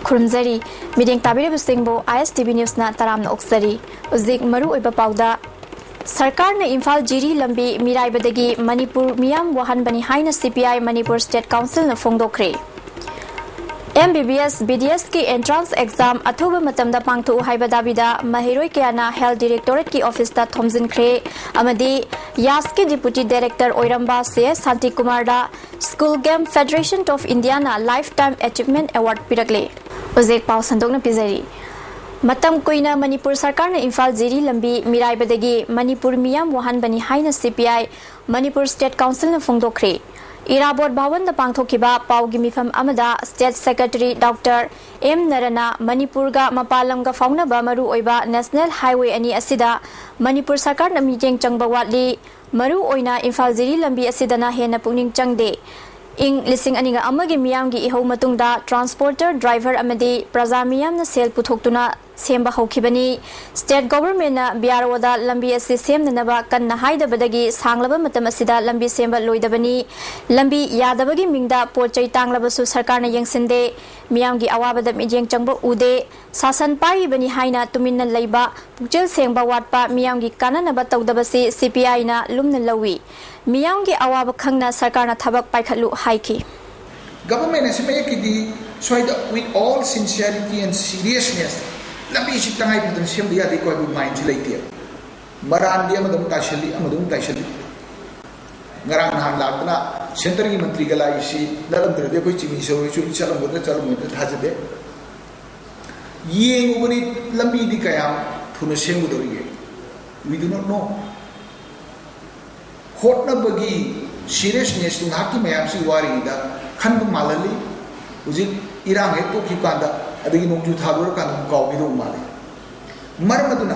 खुरुमजरी medium ताबिरबसिंगबो ISTV news ना तरामना ओक्सरी उजिक मरु ओइबा पाउदा सरकार ने इम्फाल जिरी लंबी मिराइबदगी मणिपुर मियाम वहानबनी हाइना CPI मणिपुर स्टेट काउंसिल न फोंगदोखरे MBBS BDS की एंट्रांस एग्जाम अथुब मतमदा पांगथु हाइबा दाबिदा महिरोय क्याना हेल्थ डायरेक्टोरेट की ऑफिस ता थोमजिनख्रे अमदी यास के डिप्यूटी डायरेक्टर ओइरंबा से शांति कुमार दा school game federation of India ना लाइफ टाइम अचीवमेंट अवार्ड पिरकले उजेक पाव संदोकना पिजरी मतम कोइना मणिपुर सरकार ने इम्फाल जिरी लंबी मिराइबदगी मणिपुर मियाम वहानबनी हाइना CPI मणिपुर स्टेट काउंसिल न फोंगदोखरे इराबोट भवन पांगथोखिबा पाउगी मिफम अमदा स्टेट सेक्रेटरी डॉक्टर M नरना मणिपुर गा मपालम गा फाउनबा मरु ओइबा नेशनल हाईवे अनि असिदा मणिपुर सरकार न मिजेंग चंगबा वाटली मरु ओइना इम्फाल जिरी लंबी असिदना हेना पुनिंग चंगदे इंग लिसिंग अनिगा अमगी मियामगी इहो मतुंगदा ट्रांसपोर्टर ड्राइवर अमदी प्रजा मियामना सेल पुथोक्तुना सेंबा हौखिबनी स्टेट गवर्नमेंट ना बियारोदा लंबी असि सेमननबा कन्ना हाइदबदगी सांगलबा मतम असिदा लंबी सेंबा लोइदबनी लंबी यादबगी मिंगदा पोचै तांगलबसु सरकार ना यंगसिंदे मियामगी अवाबदा मिजेंग चंगबा उदे शासन पाइबनी हाइना तुमिन्ना लैबा पुक्चेल सेंबा वाटपा मियामगी काननबा तौदबसि CPI ना लुमना लवी मियामगी अवाब खंगना सरकार ना थबक पाइखलु हाइकी government is making the so with all sincerity and seriousness lambi si tangai pudan sem dia de ko bu mind laite maran dia madam taishali ngarang han latna center ki mantri gala isi narendra de koi chimi so chu chalam de thajade yeng ubani lambi di kaya thuna sem bu doriye we do not know hotna bagi seriousness na ki mayam si wari da khanbu malali uji irang he to ki kanda adagi nongju thabur kan kaw bidu male marmaduna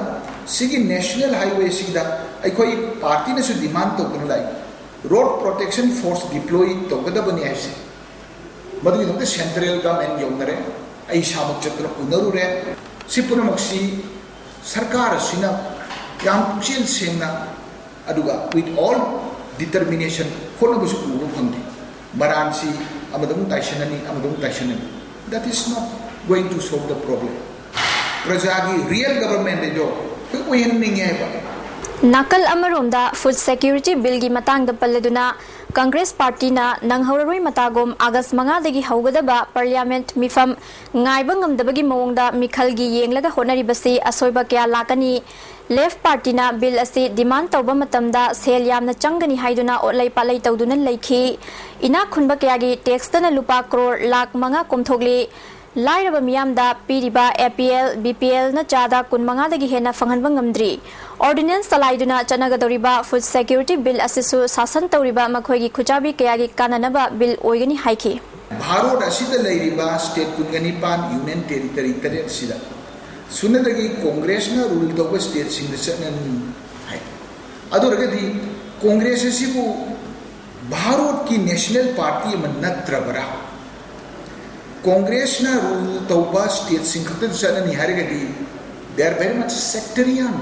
sigi national highway sida aikoi party na su demand to kun lai road protection force deploy to kada bani aise madu no central government yomnare ai samuk chatra unaru re sipuramaksi sarkar sina yam puchin sengna aduga with all determination khona busu ubu phangdi maransi amadum taishanani that is not going to solve the problem prajagi real government de jo koi ninge ba nakal amaronda food security bill gi matang da palleduna Congress party na nanghoroi matagom August 5 dagi haugadaba parliament mifam ngaiba ngamdabagi mawongda mikhalgi yenglaga honaribasi asoiba kya lakani left party na bill asi demand tawba matamda sel yamna changani haiduna otlai palai tawduna leikhi ina khunba kyagi tax na lupa crore lakh manga komthogli lairaba miyamda piriba APL BPL na chada kunmanga dagi hena fanghanba ngamdri ordinance talaiduna chanagadoriba food security bill asisu sasan tawriba makhoigi khujabi kyagi kananaba bill oigani haiki bharot asida leiriba state kungani pan union territory tare sida sunadagi congress na rule tawba state sing chanani hai aduragadi congress asibu bharot ki national party manatrabara Congress na rule tawba state singkhatin sanani harigadi they are very much sectarian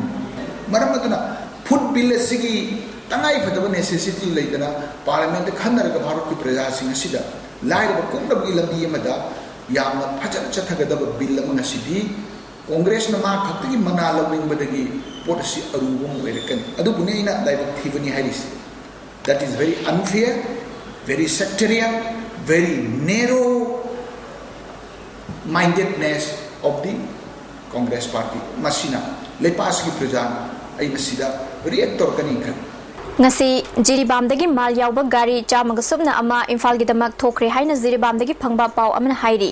maramaduna food bill asigi tangai phadaba necessity leidana parliament khanaraga bharat ki praja sing asida lairaba kongdabgi lambi amada yamna phajana chathagadaba bill amana sidi Congress na ma khakti mana lawing badagi policy arubum welkan adu buneina laibak thibani haris that is very unfair very sectarian very narrow mindedness of the Congress party masina lepas ki prajan ai masida reactor kani khan ngasi jiribamdagi mal yawba gari chamaga subna ama imphal gi damak thokre haina jiribamdagi phangba paw amana hairi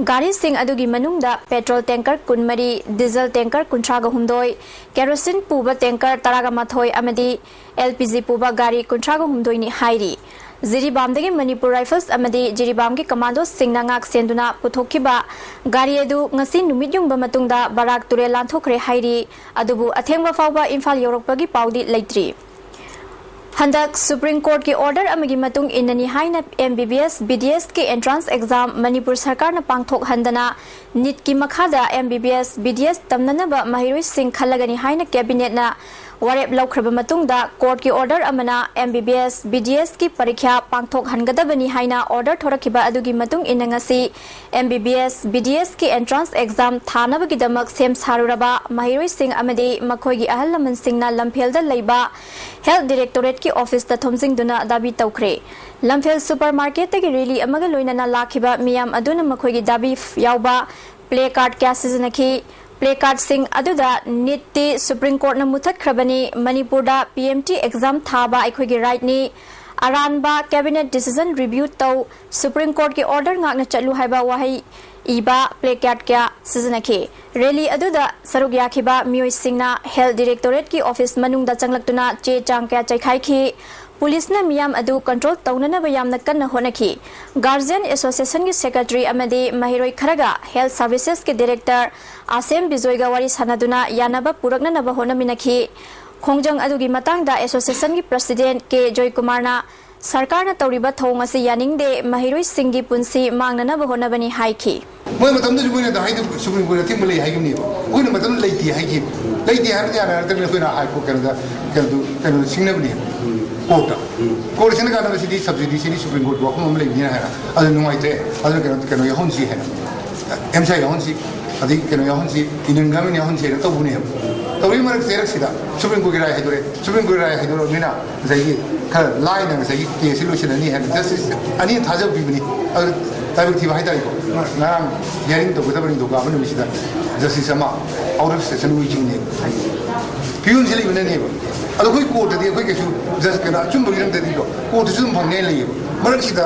gari sing adugi manungda petrol tanker kunmari diesel tanker kuntraga humdoi kerosene puba tanker taraga mathoi amadi LPG puba gari kuntraga humdoi ni hairi Jiribamdagi Manipur Rifles amadi Jiribamgi commando singna ngak senduna puthokhiba gari edu ngasi numit yungba matungda barak ture lanthokre hairi adubu athengba fawba imphal yorokpagi paudi leitri Handak Supreme Court ki order amagi matung inani haina MBBS BDS ki entrance exam Manipur sarkar na pangthok handana NEET ki makhada MBBS BDS tamnanaba mahiroi sing khalagani haina cabinet na warep laukraba matungda court ki order amana MBBS BDS ki parikha pangthok hangadabani haina order thorakiba adugi matung inangasi MBBS BDS ki entrance exam thanabagi damak sem saruraba mahiroi sing amadi makhoi gi ahal laman singna lamphel da leiba health directorate ki office da thomsing duna dabi tawkhre lamphel supermarket tagi rally amaga loinana lakhiba miyam aduna makhoi gi dabi yauba play card kya seasonaki play card sing aduda niti Supreme Court na muthat khrabani Manipur da PMT exam thaba aikhogi right ni aranba cabinet decision review taw Supreme Court ki order ngakna chatlu haiba wahai iba play card kya seasonaki rally aduda saruk yakhiba miyoi singna health directorate ki office manungda changlaktuna che chang kya chaikhai khi police ने मियाम अदु control तौनना बयामना कन्न होनकी guardian association की secretary अमदी महिरोई Kharga health services के director आसेम बिजोयगा वारी सनादुना यानबा पुरकननबा होनमिनकी खोंजंग अदुगी मतंगदा association की president के Joy कुमारना सरकार न तौरिबा थोंग असी यानिंगदे महिरोई सिंगी पुंसी मांगननबा होनबनी हाइखी मोय मतम दु बुने दा हाइदु सुप्रीम कोर्ट थिम ले हाइगमनी कोइन मतम लेति हाइगी लेति हार जाना तने कोइना हाइ को करदा सिंगनबनी कोर्ट से ना city subsidy city supreme court walk में लेनी है अदर नुमाइते अदर कनो यहोन सी है एमसा यहोन सी अदि कनो यहोन सी इनंगामी यहोन सी तो बुने है तो भी मरक सेरक सीधा सुप्रीम कोर्ट राय है दोरे सुप्रीम कोर्ट राय है दोरे मीना जाई खर लाइन में जाई केस लोशन नहीं है जस्टिस अनि थाजब बिबनी अगर ताबिक थी भाई ताई को नाराम हियरिंग तो गदबनी तो का बने मिसिदा जस्टिस अमा आउट ऑफ सेशन वीचिंग ने पियून से लेबने ने अदो कोई कोर्ट दी कोई केसु जस्ट कना चुम बगिरम दे दिको कोर्ट जुम फंगने ले मरक सीधा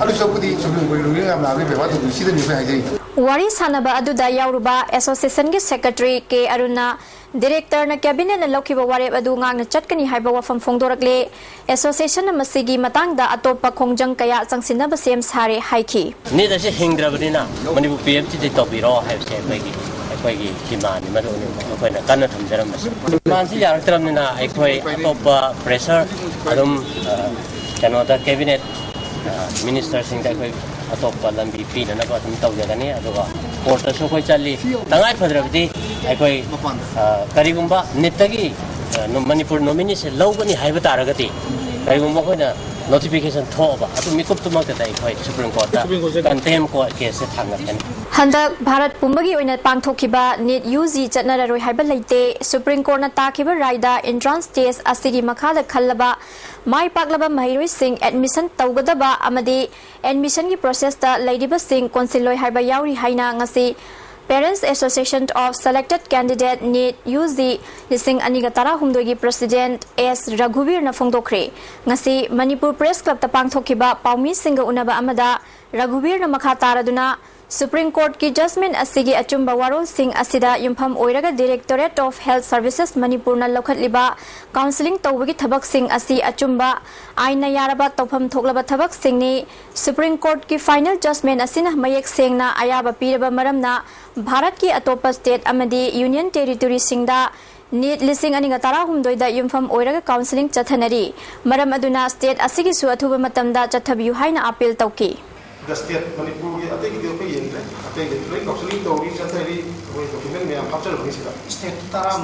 अदु सबुदी सुप्रीम कोर्ट रुलिंग am लाबे बेवा तो सीधा निफे हाई जाई वारी सानबा अदुदा यावरुबा एसोसिएशन के सेक्रेटरी के अरुणा डायरेक्टर न कैबिनेट न लौखिबा वारेब अदु ngang चटकनी हाइबा वफम फोंदोरकले एसोसिएशन न मसिगी मतंगदा अतोपा खोंजंग कया चंगसिनबा सेम सारे हाइखी नि दसे हिंग्रबनिना मनिपु पीएमटी दे टॉपिरो हाइबसे मैगी अखोगी डिमांड मरुनि अखोइना कन्न थमजरमस डिमांड सि यारतरमनिना अखोइ अतोपा प्रेशर अदुम कनोदा कैबिनेट मिनिस्टर सिंह अखोइ अतोपा लंबी पीननबा तुम तौजगनी अदुगा कोर्ट सो कोइ चल्ली तंगाइ फदरबदी अखोइ करिगुंबा नितगी मणिपुर नोमिनी से लौबनी हाइबा तारगती करिगुंबा खोइना नोटिफिकेशन थोबा अदु मिकुप तुमकता अखोइ सुप्रीम कोर्ट कंटेम को केस से थांगकनी हंदक भारत पुंबगी ओइना पांगथोखिबा नीट यूजी चटनररोय हाइबा लेते सुप्रीम कोर्ट ना ताखिबा रायदा एंट्रेंस टेस्ट असिगी मखादा खल्लबा माइ पाकलबा महिरोय सिंह एडमिशन तौगदबा अमदी एडमिशन की प्रोसेस ता लैदिबा Singh कौंसिलोय हाइबा यावरी हाइना ngasi Parents Association of Selected Candidate NEET UG Lising Aniga Tara Humdogi President S. Raghuvir na Fongdokre. Ngasi Manipur Press Club tapang thokiba Paumi Singa Unaba Amada Raghuvir na Makha Taraduna Supreme Court ki judgment asigi achumba warol sing asida yumpham oiraga Directorate of Health Services Manipur na lokhatliba counseling tawbagi thabak sing asi achumba aina yaraba tawpham thoklaba thabak sing ni Supreme Court ki final judgment asina mayek sengna ayaba piraba maramna Bharat ki atopa state amadi Union Territory singda NEET lising aniga tara humdoida yumpham oiraga counseling chathanari maram aduna state asigi su athuba matamda chathabiyu haina appeal tawki The state Manipur की अते की देखो ये इंद्र अते की तो counselling तो भी चलता है वो डॉक्यूमेंट में हम कैप्चर होनी चाहिए स्टेट तारा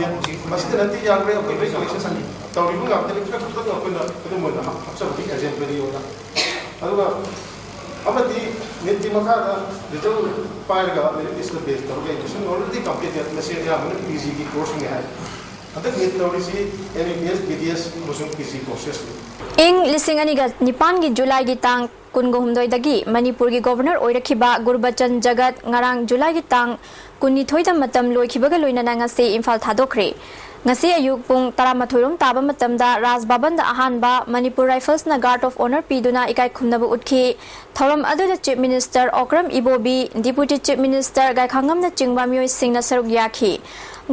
बस इतना नहीं यार वे कोई भी कलेक्शन सनी तो भी बुला अपने लिए खुद तो अपन तो मोना हम कैप्चर होनी एग्जांपल ये होता अदुगा अब दी नीति मखा दा रिजल्ट पाएगा मेरे इस पे बेस करोगे एजुकेशन ऑलरेडी कंप्लीट में से या मैंने पीजी की कोर्सिंग है अते नीति थोड़ी सी एमबीबीएस बीडीएस मुझे PG courses ing lising aniga nipan gi July gi tang kungo humdoi dagi Manipur gi governor oirakhiba Gurbachan Jagat ngarang July gi tang kunni thoida matam loikhibaga loinana ngasi Imphal thadokre ngasi ayuk pung 12 rom taba matamda Raj Bhavan da ahanba Manipur Rifles na Guard of Honor piduna ikai khumnabu utkhi thoram aduda Chief Minister Okram Ibobi Deputy Chief Minister Gaikhangam na chingba myoi singna saruk yakhi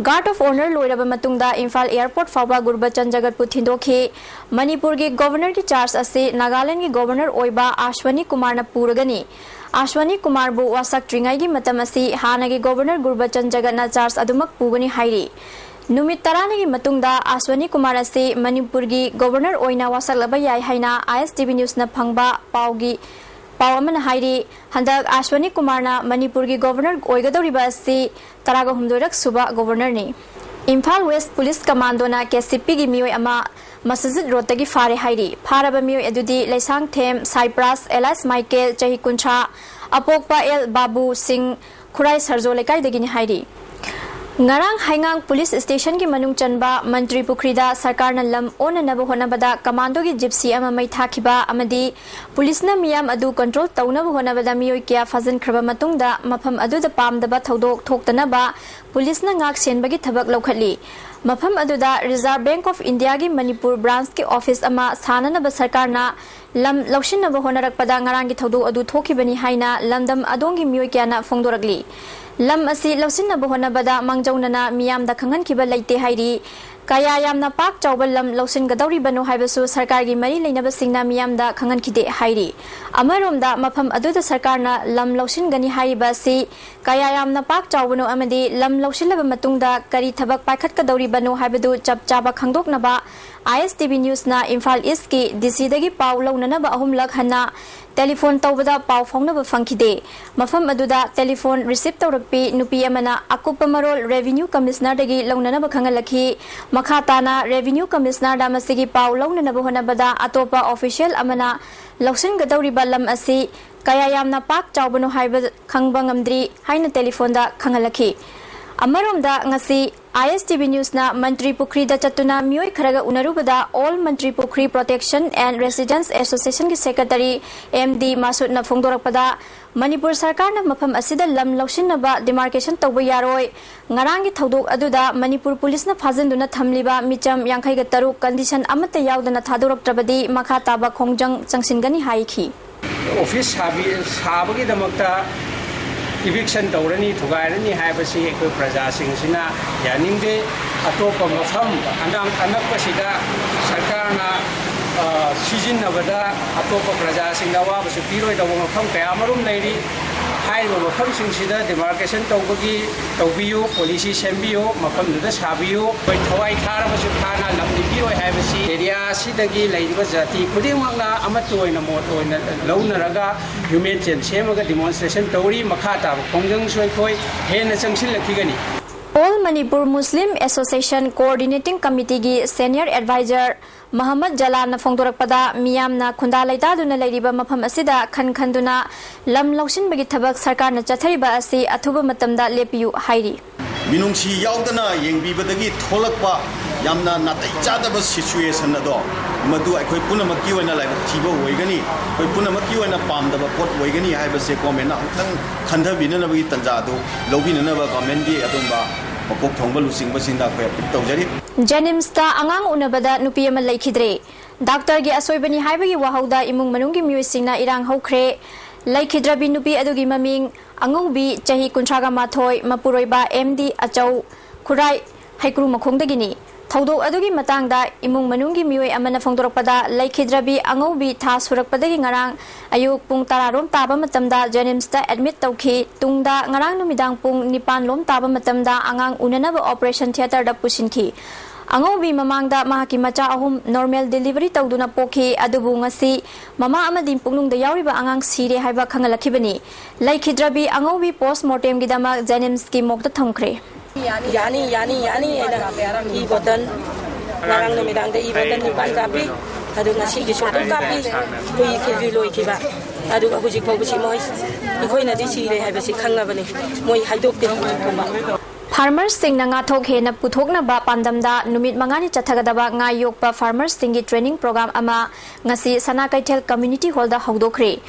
Guard of Honor loiraba matungda Imphal Airport fawba Gurbachan Jagat pu thindokhi Manipur gi governor ki charge ase Nagaland gi governor oiba Ashwani Kumar na puragani Ashwani Kumar bu wasak tringai gi matam asi hana gi governor Gurbachan Jagat na charge adumak pugani hairi Numit tarani gi matungda Ashwani Kumar ase Manipur gi governor oina wasak laba yai haina ISTV News na phangba paugi Pawaman hairi handak Ashwani Kumar na Manipur gi governor oigadoriba ase taraga humdoirak suba governor ni Imphal West Police Commando na KCP gi mioi ama Masjid Road tagi fare hairi faraba mioi adudi Laisang Them Cyprus Elias Michael Chahi Kuncha Apokpa El Babu Singh Khurai Sarjo lekai dagini hairi Ngarang Haingang Police Station ki manung chanba Mantri Pukrida Sarkar na lam ona nabu honabada commando gi gypsy ama mai thakiba amadi police na miyam adu control tawnabu honabada mioi kya fazan khraba matungda mafam adu da pamdaba thodok thoktana ba police na ngak senbagi thabak lokhatli mafam aduda Reserve Bank of India gi Manipur branch ki office ama sanana ba sarkar na lam laushin nabu honarakpada ngarang gi thodu adu thokibani haina lamdam adongi mioi kya na fongdorakli lam asi lausin na bohona bada mangjona na miyam da khangan kiba laite hairi kaya yamna pak chawbal lam lausin gadauri banu haibasu sarkar gi mari leinaba singna miyam da khangan kide hairi amarom da mafam adu da sarkar na lam lausin gani haiba si kaya yamna pak chawbanu amadi lam lausin laba matung da kari thabak paikhat gadauri banu haibadu chap chaba khangdok na ba ISTV News na Imphal East ki DC dagi paw launana ba ahum lak hana telephone tawbada paw phongna ba phangkide mafam aduda telephone receive tawrakpi nupi amana akupa marol revenue commissioner dagi launana ba khangalakhi makha na revenue commissioner da masigi paw launana ba hona bada atopa official amana lausin gadauri ba lam asi kaya yamna pak chawbanu haiba khangba ngamdri haina telephone da khangalakhi amarom da ngasi ISTV News na Mantri Pukri da chatuna mioi kharaga unarubada All Mantri Pukri Protection and Residents Association ki Secretary MD Masud na phongdorakpada Manipur Sarkar na mafam asida lam lausin na ba demarcation tawba yaroi ngarang gi thodok aduda Manipur Police na phajanduna thamliba micham yankhai ga taruk condition amata yaudana thadorak trabadi makha taba khongjang changsingani haikhi Office sabagi damakta eviction tawrani thugairani haibasi ekoi praja singsina yaningde atopa mafam anakpasida sarkarna sijinnabada atopa praja singda wabasu piroi dawa mafam kaya marum leiri haiba mafam singsida demarcation tawbagi tawbiyu policy sembiyu mafam duda sabiyu koi thawai tharabasu thana lamdi piroi haibasi area sidagi leiba jati khudingmakna amatu oina mot oina launaraga human chen semaga demonstration tawri makha ta khongjang soi khoi hena changsil lakhigani All Manipur Muslim Association Coordinating Committee gi Senior Advisor Muhammad Jalan na phongdorakpada miyam na khunda laita duna leiriba mafam asida khanduna lam lausin bagi thabak sarkar na chathariba asi athuba matamda lepiyu hairi minungsi yaudana yengbibadagi tholakpa yamna natai chadaba situation ado madu aikoi punamaki oina laiba thiba oigani koi punamaki oina pamdaba pot oigani haiba se comment na tang khandhabina na bagi tanja do lobina na ba comment gi adumba makok thongba lusingba sinda koi tawjari Janims ta angang unabada nupi ama laikhidre doctor gi asoibani haibagi wahauda imung manungi miusingna irang haukhre laikhidrabi nupi adugi maming angubi chahi kunchaga mathoi mapuroiba MD achau khurai haikru makhongdagini thodok adugi matangda imung manungi mioi amana phongdorakpada laikhidrabi angubi tha surakpadagi ngarang ayuk pung 10 rom taba matamda Janims ta admit tawkhi tungda ngarang numidang pung 9 lom taba matamda angang unanaba operation theater da pusinki Angobi mamangda mahaki macha ahum normal delivery tawduna pokhi adubu ngasi mama amadi pungnung da yauriba angang sire haiba khangalakibani laikhidrabi angobi postmortem gidama Janims ki mokta thamkhre yani ena I botan narang numidang da I botan ni ban kapi adu ngasi gi sotu kapi kui ki loi ki ba adu ka hujik pau chi moi ikoi na di sire haiba si khangabani moi haidok te ba Farmers sing nga thok he na puthok na ba pandamda numit mangani chathagadaba nga yokpa farmers singi training program ama ngasi sana kaitel community hall da hawdokre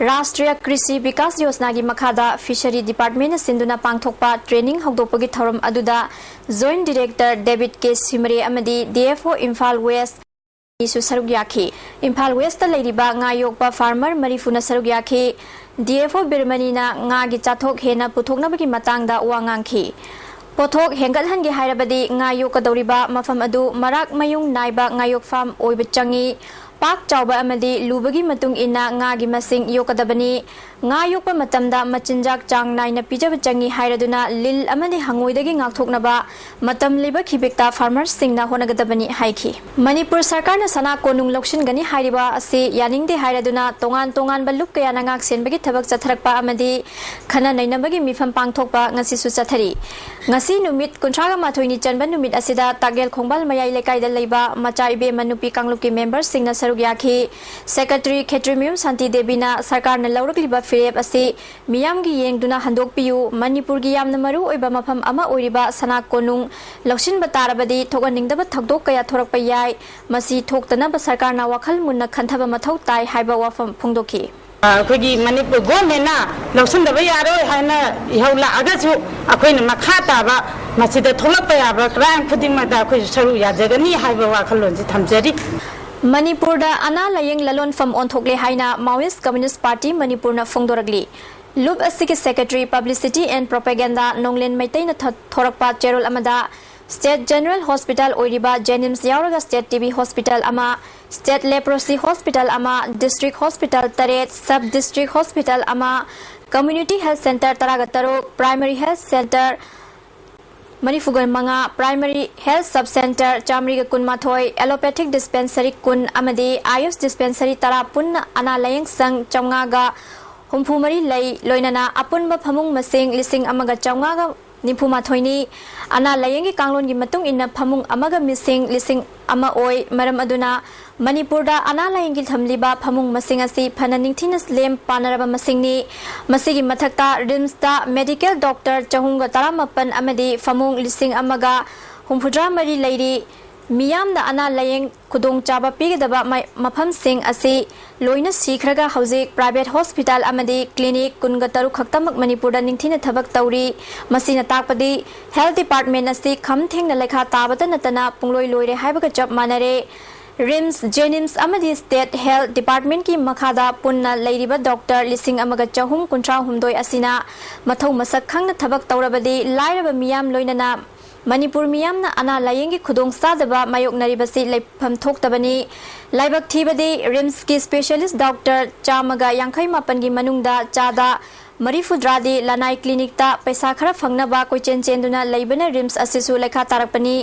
Rashtriya Krishi Vikas Yojana gi makhada fishery department sinduna pangthokpa training hawdopagi thoram aduda joint director David K Simre amadi DFO Imphal West isu saruk yakhi Imphal West ta leiriba nga yokpa farmer marifuna saruk yakhi DFO Birmani na nga gi chathok he na puthokna bagi matangda wangangki Pothok hengalhan gi hairabadi ngayok kadoriba mafam adu marak mayung naiba ngayok farm oiba changi pak chawba amadi lubagi matung ina nga gi masing yokadabani nga yokpa matamda machinjak chang naina pijaba changi hairaduna lil amadi hangoidagi ngakthoknaba matam leba khibekta farmers singna honagadabani haiki Manipur sarkar na sana konung lokshin gani hairiba asi yaningde hairaduna tongan balup kaya na ngak senbagi thabak chatharakpa amadi khana nainabagi mifam pangthokpa ngasi su chathari ngasi numit kuntraga mathoini chanban numit asida tagel khongbal mayai lekai da leiba macha ibe manupi kangluki members singna saruk yakhi secretary Khetrimium Santi Debina sarkar na laurakliba firep asi miyam gi yengduna handok piyu Manipur gi yamna maru oiba mafam ama oiriba sana konung lokshin batarabadi thoganingdaba thakdok kaya thorakpa yai masi thoktana ba sarkar na wakhal munna khanthaba mathau tai haiba wafam phungdoki अखोगी Manipur government लौसन दब यारो हाइना इहौ लागाजु अखोइना मखा ताबा मसिदा थोलप याबा crime खुदिंग मदा अखोइ सरु याजगनी हाइबा वाखलोंजि थमजरी Manipur da ana layeng lalon fam onthokle haina Maoist Communist Party Manipur na phongdoragli Loop asiki Secretary Publicity and Propaganda Nonglen Maitai na thorakpa cherol amada State General Hospital oiriba Jenims yauraga State TB Hospital ama State Leprosy Hospital ama District Hospital Taret Sub District Hospital ama Community Health Center Taragataro Primary Health Center Manifugan Manga Primary Health Sub Center Chamriga Kun Mathoi Allopathic Dispensary Kun Amadi Ayus Dispensary Tarapun Ana Layeng Sang Chamngaga Humpumari Lay Loinana Apunba Phamung Masing Lising Amaga Chamngaga Nimpu Mathoini Ana Layengi Kanglon gi matung inna phamung amaga missing lising ama oi maram aduna Manipur da ana layengi thamliba phamung masing asi phananing thinas lem panaraba masingni masigi mathakta rims da medical doctor chahunga taramapan amadi phamung lising amaga humpudra mari leiri miyam da ana layeng khudong chaba pigdaba mafam sing asi loina sikhraga hauzik private hospital amadi clinic kunga taru khaktamak Manipur da ningthina thabak tauri masina takpadi health department asi khamthengna lekha tabata natana pungloi loire haibaga chap manare Rims Jenims amadi State Health Department ki makhada punna leiriba doctor lising amaga chahum kuntra humdoi asina mathau masak khangna thabak taurabadi lairaba miyam loinana Manipur miyam na ana layengi khudong sadaba mayok naribasi lepham thoktabani laibak thibadi Rims ki specialist doctor chamaga yankhai mapan gi manungda chada marifudradi lanai clinic ta paisa khara phangnaba koichen chenduna leibana Rims asisu lekha tarakpani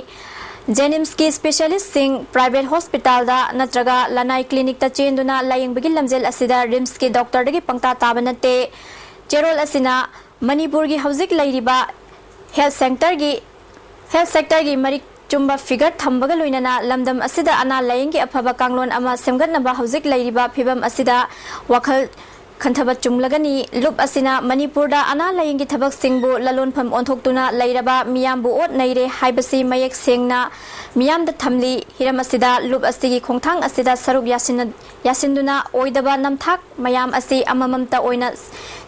Jenims ki specialist sing private hospital da natraga lanai clinic ta chenduna layeng bagi lamjel asida Rims ki doctor dagi pangta tabanate cherol asina Manipur gi hauzik lairiba health sector gi mari chumba figure thambaga loinana lamdam asida ana layeng gi aphaba kanglon ama semgatnaba hauzik lairiba phibam asida wakhal Khanthabat chumlagani lup asina Manipur da ana layeng gi thabak singbu lalon pham onthoktuna lairaba miyambu ot naire haibasi mayek sengna miyam da thamli hiram asida lup asigi khongthang asida saruk yasinduna oidaba namthak mayam asi amamamta oina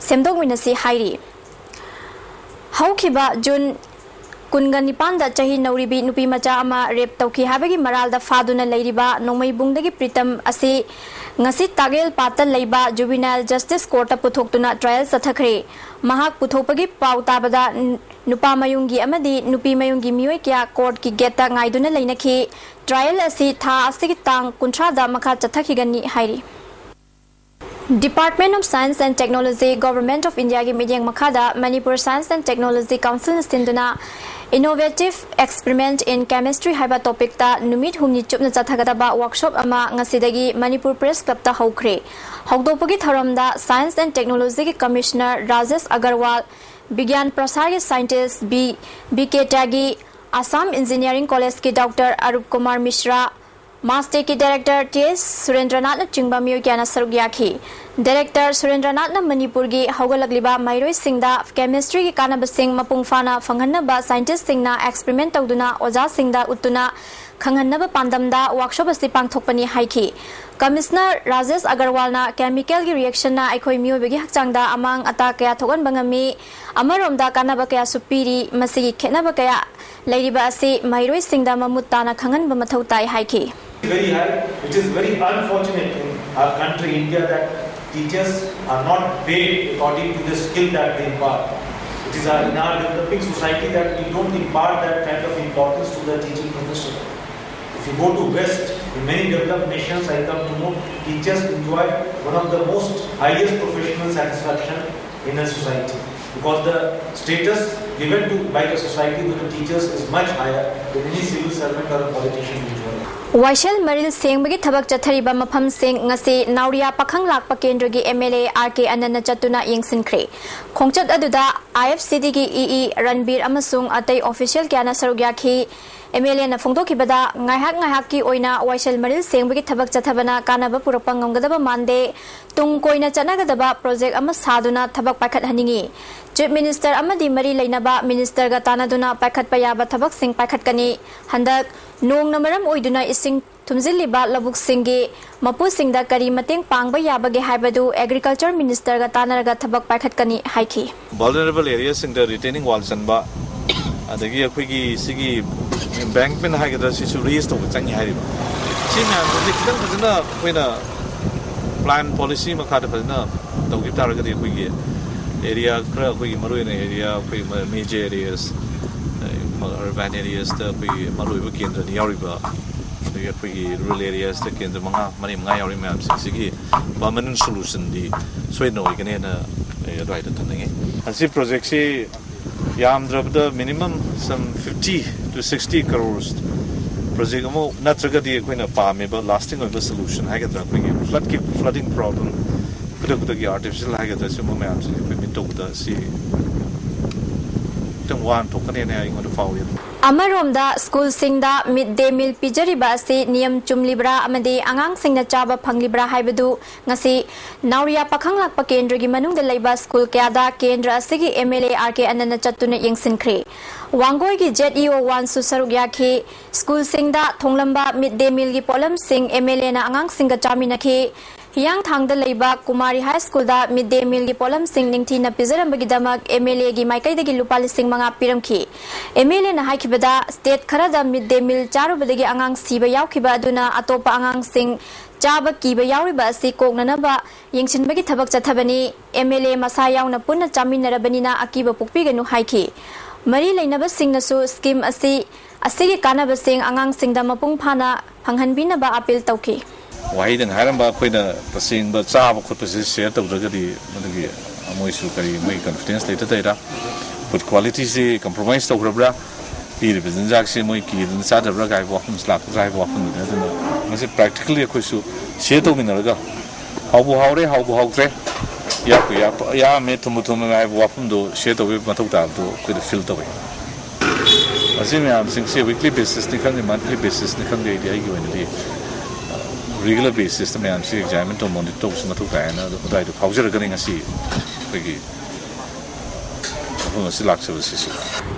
semdok winasi hairi haukiba June Kungan Panda Chahi Nauribi Nupi Macha ama Rep Tauki Habagi Maralda Faduna Lairiba Nomai Bungdagi Pritam Asi Ngasi Tagel Pata Laiba Juvenile Justice Court Puthokuna Trial Sathakre Mahak Puthopagi Pautabada Nupa Mayungi Amadi Nupi Mayungi Muekia Court Ki Geta Ngaiduna Lainaki Trial Asi Tha Asiki Tang Kuntrada Maka Chathakigani Hairi Department of Science and Technology Government of India ki meeting makhada Manipur Science and Technology Council Sinduna Innovative Experiment in Chemistry haiba topic ta numit humni chupna chathagadaba workshop ama ngasidagi Manipur Press Club ta hokre hokdopagi tharamda Science and Technology ki Commissioner Rajesh Agarwal Bigyan Prasar ki scientist BK Tagi Assam Engineering College ki Dr. Arup Kumar Mishra Master ki Director T.S. Surendranath na chingba miyo kyana saruk yakhi Director Surendranath na Manipur gi haugalakliba mairoi singda chemistry ki kanaba sing mapung fana phanghanna scientist singna experiment tawduna oja singda utuna khanghanna pandamda workshop asti pangthokpani haiki Commissioner Rajesh Agarwal na chemical ki reaction na aikhoi miyo begi hakchangda amang ata kaya thogan bangami amaromda kanaba kaya supiri masigi khenaba kaya lairiba asi mairoi singda mamutana khanganba mathau tai haiki Very high, which is very unfortunate in our country, India, that teachers are not paid according to the skill that they impart. It is in our developing society that we don't impart that kind of importance to the teaching profession. If you go to West, In many developed nations, I come to know teachers enjoy one of the most highest professional satisfaction in a society, because the status given to by the society to the teachers is much higher than any civil servant or a politician enjoy. Waishal Maril Sengbagi Tabak Chathariba Mapam Sing Ngasi Nauria Pakhang Lakpa Kendrigi MLA RK Anana Chatuna Yingsinkre. Khongchat aduda IFCD gi EE Ranbir Amasung Atai official Kyana Sarugyaki MLA na Fongdokibada Ngahak ki Oina Waishal Maril Sengbagi Tabak Chathabana Kanaba Purapangam Mande Tung Koina Chanagadaba project Amas Haduna Tabak Pakat Haningi. Chief Minister Amadi Mari Lainaba Minister Gatanaduna Pakat Payaba Tabak Sing Pakat Kani Handak Nung Namaram Oiduna Ising Tumziliba Labuk Singi Mapu Singda Kari Mating Pangba Yabage Habadu Agriculture Minister Gatanaga Tabak Pakat Kani Haiki. Vulnerable areas in the retaining walls and ba adagi akhoi sigi bank pen haigada sisu raise to changi hariba china kitang fazana koina plan policy makha da fazana tawgi taraga de akhoi area kra akhoi maruina area akhoi major areas urban areas da akhoi maruiba kendra ni yauriba akhoi rural areas da kendra mani manga yauri ma'am sigi permanent solution di soino igane na right tanenge asi project si the minimum some 50 to 60 crores project mo natraga di ko na paameba lasting of a solution ha gadra ko flooding problem kuda artificial ha gadra so mo ma am si to da si tang wan to kan ne ai ngon faw Amaromda school singda midday meal pijariba asi niyam chumlibra amadi angang singna chaba phanglibra haibadu ngasi Nauria Pakhanglak pa Kendragi manungda leiba school kyada Kendra asigi MLA RK Anana Chatuna yingsinkre Wangoi gi ZEO 1 susarugya khi school singda thonglamba midday meal gi polam sing MLA na angang singa chamina khi Yang Thangda Leiba Kumari High School da midday meal gi polam sing ningthi na pijarambagi damak MLA gi maikai dagi lupali sing manga piramki MLA na haikibada state kharada midday meal charubadagi angang siba yaukhiba aduna atopa angang sing chaba kiba yauriba asi koknanaba yingsinbagi thabak chathabani MLA masa yauna punna chaminarabanina akiba pukpiganu haiki mari leinaba singnasu scheme asigi kanaba sing angang singda mapung phana phanghanbinaba appeal tauki Why then Haramba Quina passing but Sab could share the Ragadi Moisu Kari make confidence later data. Put quality compromise to Rabra, be the business action Moiki and Sat of Ragai walking slap drive walking. Was it practically a question? Share to Minaraga. How Ya made to Mutum and I walk to share the way Matuta to the filter away. As in, I'm saying weekly basis, the monthly basis, the idea you in the day. Regular basis, the man see examine to monitor Matuka the right of Hauser getting a sea.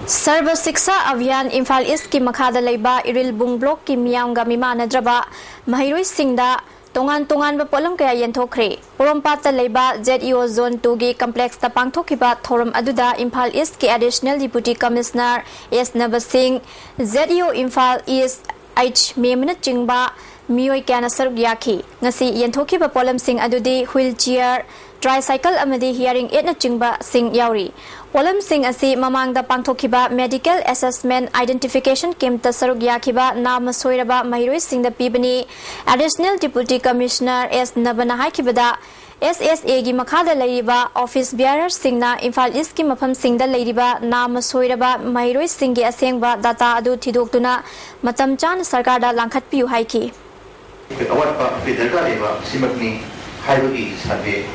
Sarva Siksa Avian Infal Iski Makada Leba Iril Bung Block Kim Yang Gamimana Draba Mahirui Singda Tongan Bapolam Kaya Yentokre Porompata Leba ZEO Zone 2 Gi Complex Tapang Tokiba Thorum Aduda Infal Iski Additional Deputy Commissioner S. Nabasing ZEO Infal East H. Memina Chingba Mioi Kana Sarugyaki Ngasi Yentokiba Polam Sing Adudi Wheelchair Tricycle Amadi Hearing It na Chingba Sing Yauri Polam Sing Asi Mamang da Pangtokiba Medical Assessment Identification Kim ta Sarugyakiba Nama Soiraba Mahirui Sing da Pibani Additional Deputy Commissioner S. Nabana Kibada SSA gi Makada Lariba Office Bearer Singna Infal East ki Mafam Singda Lariba Nama Soiraba Mahirui Sing gi Asengba Data Adu Thidokduna Matam Chan Sarkarda Langkhat Piu Haiki Awat Pak Peterka Eva Simakni Hairugi Sabe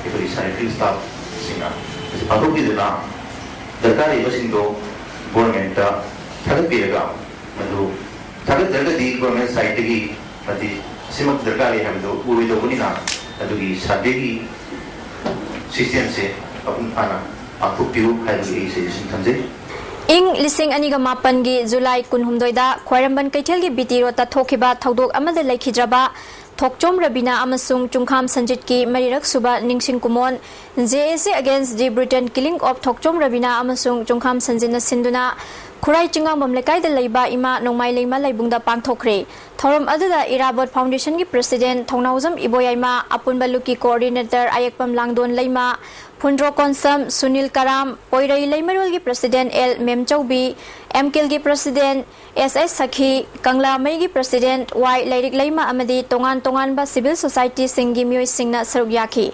Ifri Scientific Staff Singa Paruki Dana Darkar Eva Sindo Government Thagat Piraga Madu Thagat Darga Di Government Site Gi Mati Simak Darkar Hamdo Uvido Bunina Adugi Sabegi System Se Apun Ana Aku Piu Hairugi Sedition Tanze Ing Lising Aniga Mapangi July Kunhumdoida Kwaramban Kaitelgi Bitiro Tathokiba Thaudok Amada Laikhidraba Thokchom Rabina Amasung Chungkham Sanjitki Marirak Suba Ningsing Kumon JSA against the Britain killing of Thokchom Rabina Amasung Chungkham Sanjina Sinduna Kurai Chingam Mamlekai the Laiba Ima Nongmai Lema Laibungda Pangthokre Thorum Aduda Irabot Foundation ki President Thongnauzam Iboyaima Apun Baluki Coordinator Ayakpam Langdon Laima Phundro Konsam Sunil Karam Poirai Laimarul gi President L Memchaubi MKL gi President SS Sakhi Kangla Mai gi President Y Lairik Laima amadi tongan ba civil society singi mioi singna saruk yaki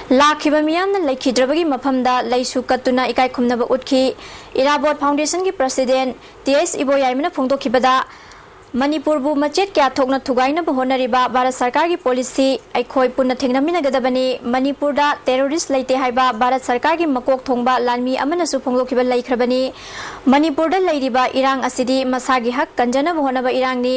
lakhiba miyam na laikhidrabagi maphamda laisu katuna ikai khumnaba utki Irabot Foundation gi President TS Iboyaimna phongdokhibada Manipur bu machet kya thokna thugaina bu honariba Bharat Sarkar gi policy aikhoi punna thengnamina gadabani Manipur da terrorist leite haiba Bharat Sarkar gi makok thongba lanmi amana su phongdokhiba laikhrabani Manipur da leiriba irang asidi masagi hak kanjana bu honaba irang ni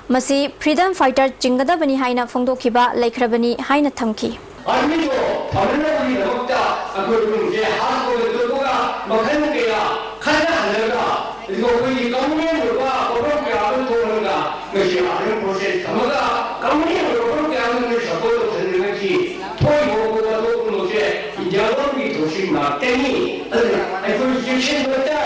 masi freedom fighter chingadabani haina phongdokhiba laikhrabani haina thamki army ko phamna gi dokta akoi pun je ha ko doga makhan ke ya khana halaga igo koi government ko ko ke abun ko nga ngi army process kamaga government ko ke abun ni support thenne ki thoi ho ko do ko je jalo bi thoshi ma teni ai ko rejection bata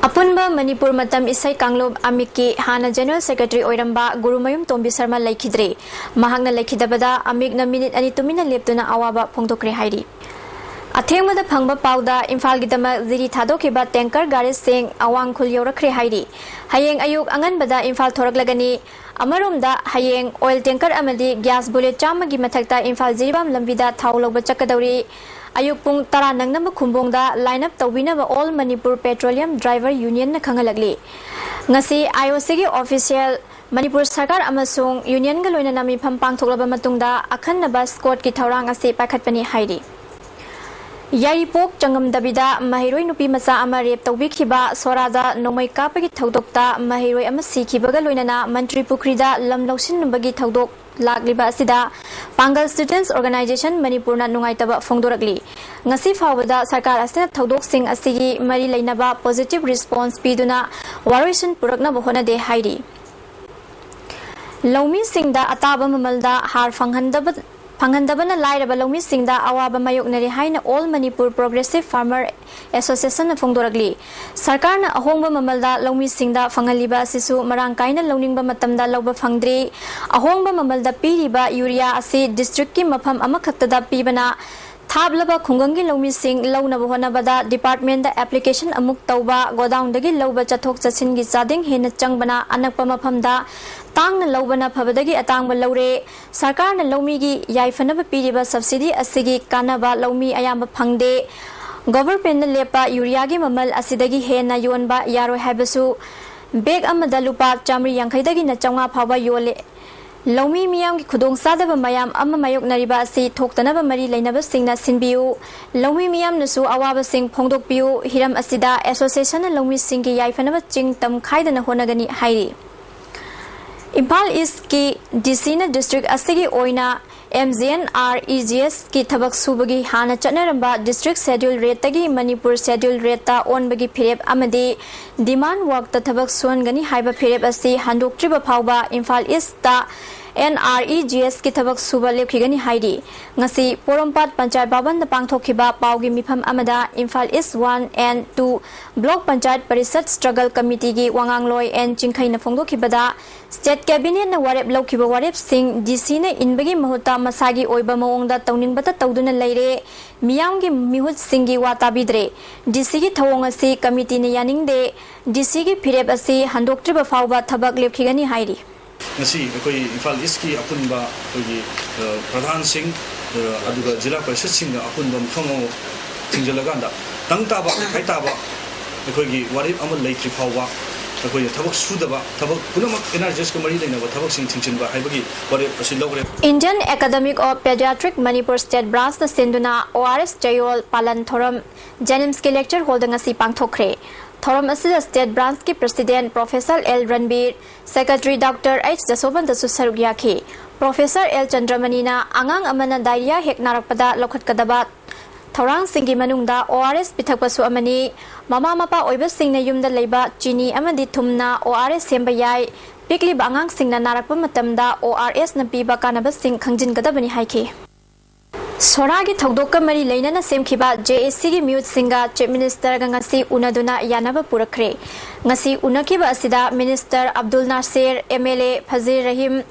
Apunba Manipur Matam Isai Kanglob Amiki Hana General Secretary Oiramba Gurumayum Tombi Sarma Laikhidre Mahagna Laikhidabada Amik na minute ani tumina leptuna awaba phongdokre hairi Athengmada phangba pauda Imphal gidama ziri thadokhiba tanker gari sing awang khul yorakre hairi Hayeng ayuk anganbada Imphal thoraklagani Amaromda hayeng oil tanker amadi gas bullet chamagi mathakta Imphal jiribam lambida thau logba chakadauri Ayuk pung tara nangnam khumbongda lineup tawbinaba All Manipur Petroleum Driver Union na khangalagli ngasi IOC gi official Manipur Sarkar amasung union ga loina nami pham pangthoklaba matungda akhanna squad ki thorang ase pakhatpani hairi Yaripok Changam Dabida Mahiroi Nupi Masa ama rep tawbikhiba Sorada Nomai kapagi thodokta Mahiroi ama sikhibaga loinana Mantri Pukrida lam lausin nubagi thodok lagliba asida Pangal Students Organization Manipurna nungaitaba phongdoragli ngasi fawada sarkar asina thodok sing asigi mari lainaba positive response piduna waroisun purakna bohona de hairi Laumi singda ataba mamalda har Panghandabana Lairaba Lomi Singda Awaba Mayoknari Haina All Manipur Progressive Farmer Association of Fongdoragli. Sarkarna Ahongba Mamalda Lomi Singda Fangaliba Sisu Marangkaina Loningba Matamda Loba Fangdri Ahongba Mamalda Piriba Uria Asi District Ki Mapam Amakaktada Pibana Tablaba Kungangi Lomi Sing Lona Bohonabada Department the application Amuk Tauba Godown the Giloba Chatok Chasingi Sading Hena Changbana Anakpa Mapamda Tang na lawbana phabadagi atang ba lawre sarkar na lawmi gi yaifanaba piriba subsidy asigi kanaba lawmi ayamba phangde government na lepa urea gi mamal asidagi hena yonba yaro habasu bag amada lupa chamri yankhaidagi na chawga phaba yole lawmi miyam gi khudong sadaba mayam amma mayok nariba asi thoktanaba mari lainaba singna sinbiu lawmi miyam nasu awaba sing phongdok piu hiram asida association na lawmi singi yaifanaba ching tam khaidana honagani hairi Impal East ki Disina District Asigi Oina MZNREGS ki Thabak Subagi Hana Chanaramba District Schedule Rate Tagi Manipur Schedule Rate Ta On Bagi Phirep Amadi Demand Work Ta Thabak Suangani Haiba Phirep Asi Handok Triba Phauba Impal East Ta NREGS ki Thabak Suba Lepkhigani Haidi Ngasi Porompat Panchayat Bhavan da Pangthokhiba Paugi Mifam Amada Impal East 1 and 2 Block Panchayat Parisad Struggle Committee gi Wangangloi and Chingkhaina Phongdokhibada State Cabinet na warep lokhiba warep sing DC na inbagi mahuta masagi oiba maongda tawningbata tawduna leire miyamgi mihut singi wata bidre DC gi thawong asi committee na yaningde DC gi phirep asi handoktriba fawba thabak lepkhigani hairi ngasi koi Imphal East ki apunba koi pradhan singh aduga jila parishad singh apunba mthongo thinjalaganda tangtaba khaitaba koi gi warep amal leitri fawba Indian Academic of Pediatric Manipur State Branch na Sinduna ORS Jayol Palan Thoram Janims ki lecture holding asi pangthokre Thoram asida State Branch ki President Professor L Ranbir Secretary Dr H Jasoban dasu saruk yakhi Professor L Chandramani na angang amana diarrhea hek narakpada lokhat kadabat Thorang Singi Manungda ORS Pithakpasu Amani Mama Mapa Oiba Singna Yumda Leba Chini Amadi Tumna ORS Sembayai Pikli Bangang Singna Narakpa Matamda ORS Napiba Kanaba Sing Kangjin Gadabani Haiki Soragi Togdoka Mari Lainana Semkiba JSC gi Mute Singa Chief Minister Gangasi Unaduna Yanaba Purakre Ngasi Unakiba Asida Minister Abdul Nasir MLA Fazir Rahim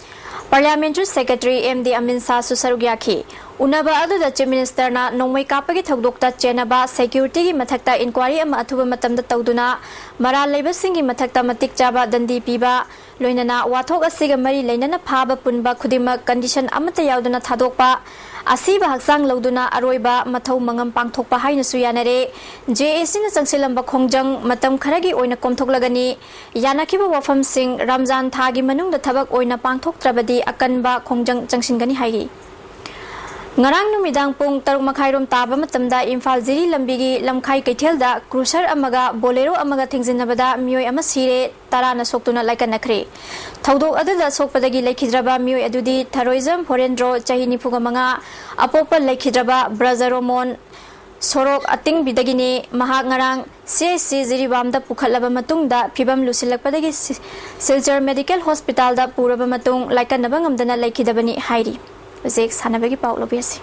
Parliamentary Secretary MD Amin Sa Susarugyaki Unaba Aduda Chief Minister na Nongmai Kapagi Thogdokta Chenaba Security gi Mathakta Inquiry ama athuba matamda tawduna Mara Labor-singi Mathakta Matik Chaba Dandi Piba Loinana Wathok asiga mari lainana phaba punba khudima condition amata yauduna thadokpa Asiba haksang lauduna aroiba mathau mangam pangthokpa haina suyanare JAC na changsilamba khongjang matam kharagi oina komthoklagani yanakiba wafam sing Ramzan thagi manungda thabak oina pangthoktrabadi akanba khongjang changsingani haigi Ngarang numidang pung taruk makhairom taba matamda Imphal Ziri lambigi lamkhai kaithelda cruiser amaga bolero amaga thingjinnabada mioi ama sire tarana soktuna laikanakre Thaudok aduda sokpadagi laikhidraba mioi adudi Tharoism Forendro chahini pugamanga apopa laikhidraba Brazaromon Sorok ating bidagini mahak ngarang CIC Ziribamda pukhatlaba matungda phibam lusilakpadagi Silchar Medical Hospital da puraba matung laikanaba ngamdana laikhidabani hairi Zek sanabagi Paulo Biasi.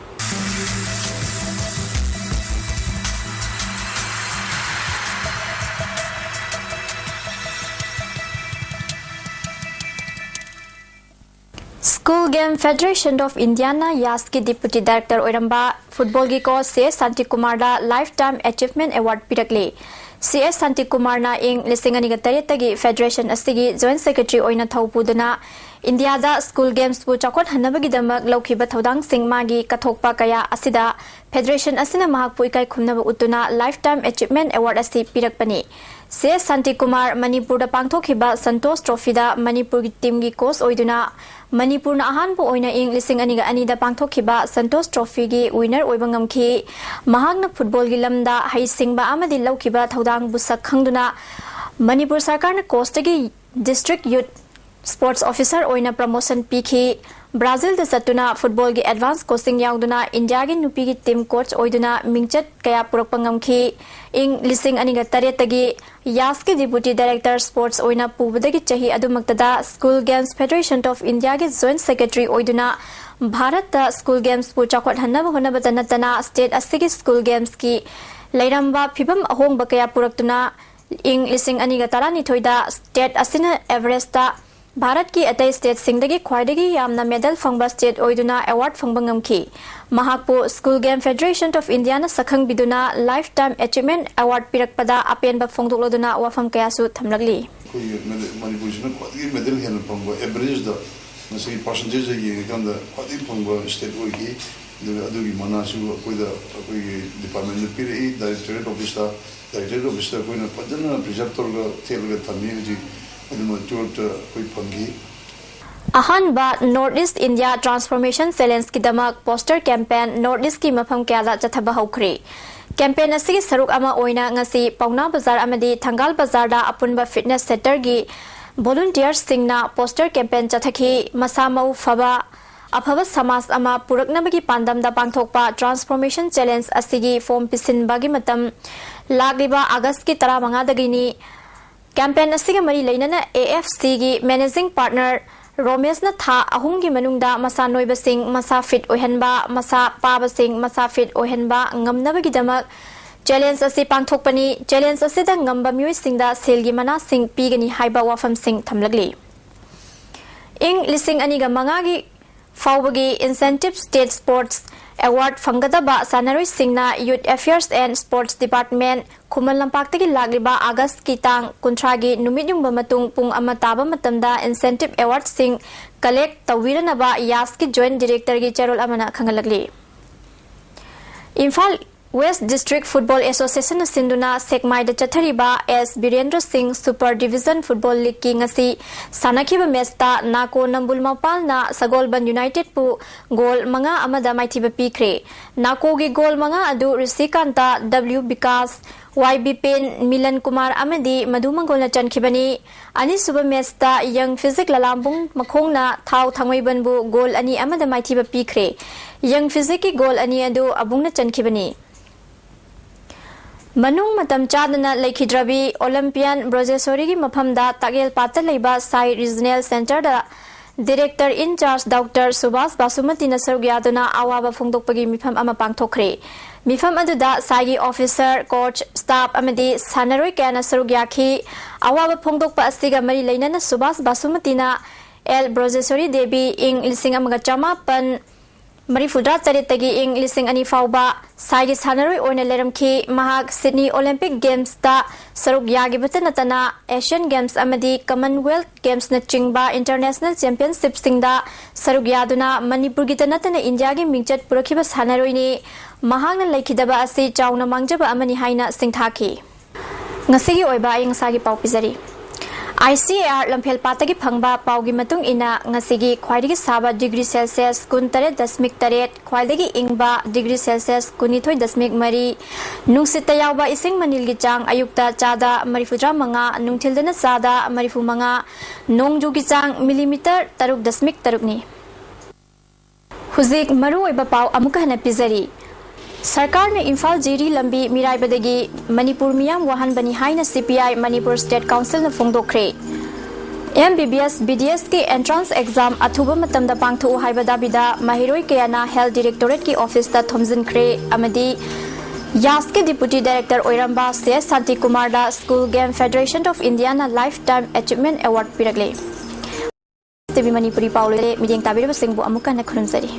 School Game Federation of Indiana Yaski Deputy Director Oiramba Football gi ko CS Santi Kumar da Lifetime Achievement Award pirakle CS Santi Kumar na ing lisingani ga tagi Federation asigi Joint Secretary oina thawpuduna India da School Games bu chakot hanabagi damak laukiba thodang sing magi kathokpa kaya asida Federation asina mahak puikai khumnaba utuna Lifetime Achievement Award asi pirakpani CS Santi Kumar Manipur da pangthokhiba Santosh Trophy da Manipur gi team gi coach oiduna Manipur na ahan bu oina ing lising ani ga ani da pangthokhiba Santosh Trophy gi winner oibangam khi mahakna football gi lamda haisingba amadi laukiba thodang bu sakhangduna Manipur sarkar na coach gi district youth Sports Officer oina promotion pikhi Brazil da satuna football gi advanced coaching yauduna India gi nupi gi team coach oiduna mingchat kaya purakpangam khi ing lising ani ga tare tagi Yaski Deputy Director Sports oina pubadagi chahi adumaktada School Games Federation of India gi Joint Secretary oiduna Bharat da School Games pu chakot hanaba honaba tanatana state asigi School Games ki lairamba phibam ahongba kaya puraktuna ing lising ani ga tarani thoida state asina Everest da Bharat ki atai state singdagi khwaidagi yamna medal fangba state oiduna award fangbangam ki Mahakpu School Game Federation of India na sakhang biduna Lifetime Achievement Award pirakpada apenba phongdokloduna wafam kayasu thamlagli koi Manipur jina khwadagi medal hen fangba average da nasi percentage ye ganda khwadagi fangba state oigi adugi manasu koida koi department ne piri directorate officer koina padana preceptor ga thelga thammi ji Ahanba Northeast India Transformation Challenge ki damak poster campaign Northeast ki mafam kya chathaba hokre campaign asigi saruk ama oina ngasi Pauna Bazar amadi Thangal Bazar da apunba fitness center gi volunteers singna poster campaign chathaki masamau faba afaba samas ama puraknabagi pandam da pangthokpa Transformation Challenge asigi form pisin bagi matam lagiba August ki 15 dagini Campaign asiga mari lainana AFC gi managing partner Romesh na tha ahung gi manungda masa noiba sing masa fit ohenba masa paba sing masa fit ohenba ngamnaba gi damak challenge asi pangthokpani challenge asi da ngamba mioi singda selgi mana sing pigani haiba wafam sing thamlagli ing lising aniga mangagi fawbagi incentive state sports award fangadaba sanaroi singna Youth Affairs and Sports Department Kumal Lampakta gi lagliba August ki tang kuntragi numidyung bamatung pung ama taba matamda incentive award sing collect tawiranaba Yaski Joint Director gi charol amana khangalagli Imphal West District Football Association Sinduna Sekmai da Chathariba S Birendra Singh Super Division Football League ki ngasi sanakhiba match ta Nako Nambul Mapal na Sagolban United pu goal manga amada maithiba pikre Nako gi goal manga adu Risikanta W Bikas YB Pen Milan Kumar amadi Madhumangol na chankhibani ani suba match ta Young Physic Lalambung makhong na Thau Thangwaiban bu goal ani amada maithiba pikre Young Physic ki goal ani adu abung na chankhibani Manung matam chadana laikhidrabi Olympian Brojeshwari gi mafamda Tagel Pata leiba Sai Regional Center da Director in charge Dr. Subhas Basumati Nasargyaduna awaba phongdokpagi mifam ama pangthokre mifam aduda Sai gi officer coach staff amadi sanaroi kana sarugyakhi awaba phongdokpa asiga mari leinana Subhas Basumati na L Brojeshwari Devi इंग लिसिंग अमगा चमापन मरीफुद्रा तरेतगी इंग लिसिंग अनि फाउबा साइगी सानरोई ओने लेरमखी महाग Sydney Olympic games ता सरुक यागिबत नतना Asian games अमदी Commonwealth games न चिंगबा international championship सिंगदा सरुक यादुना मणिपुर गी नतना इंडिया गी मिंगचत पुरखिबा सानरोइनी महागन लेखिदबा असि Chowna मांगजबा अमनी हाइना सिंगथाखी ngasi oiba ay ngasa gi pau pizari ICAR lamphel patagi phangba paugi matung ina ngasi gi khwaidagi saba degree celsius 19.8 khwaidagi ingba degree celsius 19.3 nungsita yawba ising manil gi chang ayukta chada marifudra manga nungthildana chada marifu manga nongju gi chang millimeter 3.3 ni huzik maru oiba pau amuka hana pizari सरकार ने Imphal Jerry लंबी मिराइबदगी मणिपुर मियाम वाहन बनी हाइना CPI Manipur state council न फोंदोखरे MBBS BDS के entrance exam अथुबा मतमदा पांगथु हाइबदाबिदा महिरोई केयाना health directorate की office ता थोमजिनखरे अमदी यास के डिप्यूटी डायरेक्टर ओइरंबा से शांति कुमार दा school game federation of India ना लाइफ टाइम अचीवमेंट अवार्ड पिरगले टीवी मणिपुरी पाउले मिडिंग ताबिरब सिंहबु अमुका न खुरमजरी